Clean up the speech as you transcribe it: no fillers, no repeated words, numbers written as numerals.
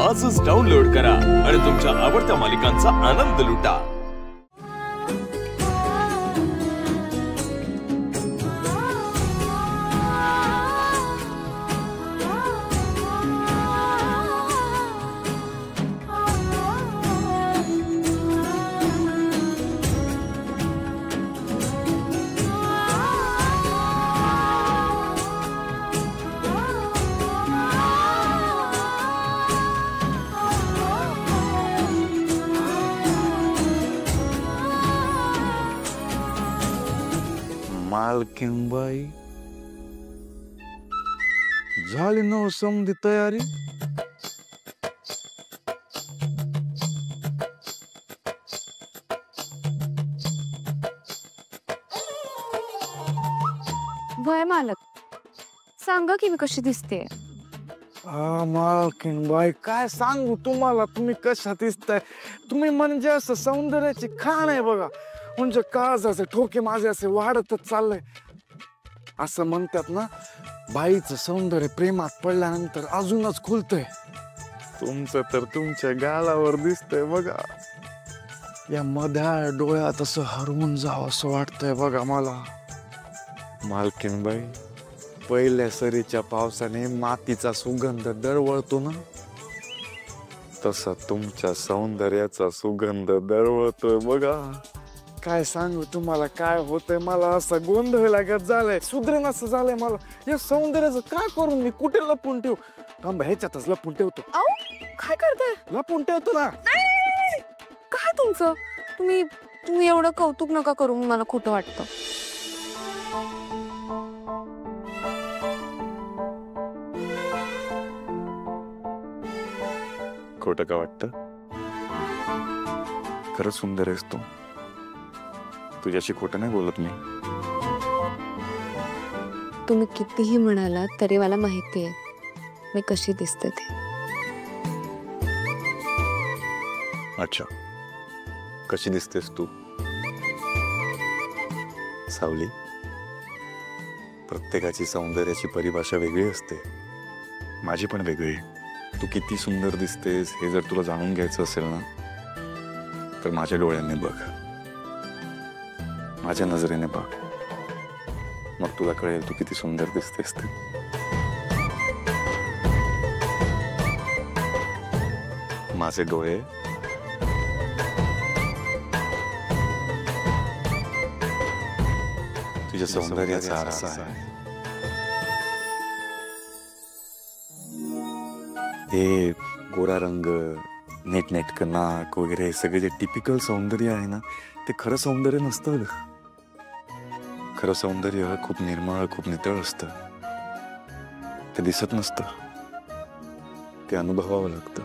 आजच डाउनलोड करा आणि तुमच्या आवडत्या मालिकांचा आनंद लुटा। मालकीनबाई झाली न समधी तयारी। वय मालक सांगा की मी कशी दिसते। मालकीनबाई काय सांगू तुम्हाला, तुम्ही कशा दिसताय। तुम्ही म्हणजे असं सौंदर्याची खाण आहे बघा। म्हणजे काळजाचे ठोके माझे असे वाढतच चाललंय। असं म्हणतात ना, बाईचं सौंदर्य प्रेमात पडल्यानंतर अजूनच खुलतंय। तुमचं तर तुमच्या गालावर दिसतंय बघा। या मध्याळ डोळ्यात असं हरवून जावं असं वाटतंय बघा मला। मालकीनबाई, पहिल्या सरीच्या पावसाने मातीचा सुगंध दरवळतो ना, तसा तुमच्या सौंदर्याचा सुगंध दरवळतोय बघा। काय सांगू तुम्हाला काय होतंय, मला असा गोंधळ लागत झालाय, सुधरेन असं झालंय मला। या सौंदर्याचं काय करून मी कुठे लपून ठेवू? थांबा, ह्याच्यातच लपून ठेवतो। काय करताय? लपून ठेवतो ना। काय तुमचं? तुम्ही एवढं कौतुक नका करू, मला खोटं वाटतं। खोटं का वाटतं? खरंच सुंदर आहेस तू। तुझ्याशी खोटं नाही बोलत मी। तुम्ही कितीही म्हणालात तरी मला माहिती आहे मी कशी दिसते ते। अच्छा, कशी दिसतेस तू? सावली, प्रत्येकाची सौंदर्याची परिभाषा वेगळी असते। माझी पण वेगळी। तू किती सुंदर दिसतेस हे जर तुला जाणून घ्यायचं असेल ना, तर माझ्या डोळ्यांनी बघ, माझ्या नजरेने बघ, मग तुला कळेल तू किती सुंदर दिसतेस ते। माझे डोळे तुझ्या सौंदर्याचा आरसा आहे। हे गोरा रंग, नेटनेटकं नाक वगैरे सगळे जे टिपिकल सौंदर्य आहे ना, ते खरं सौंदर्य नसतं। खरं सौंदर्य खूप निर्मळ, खूप नितळ असतं। ते दिसत नसतं, ते अनुभवावं लागतं।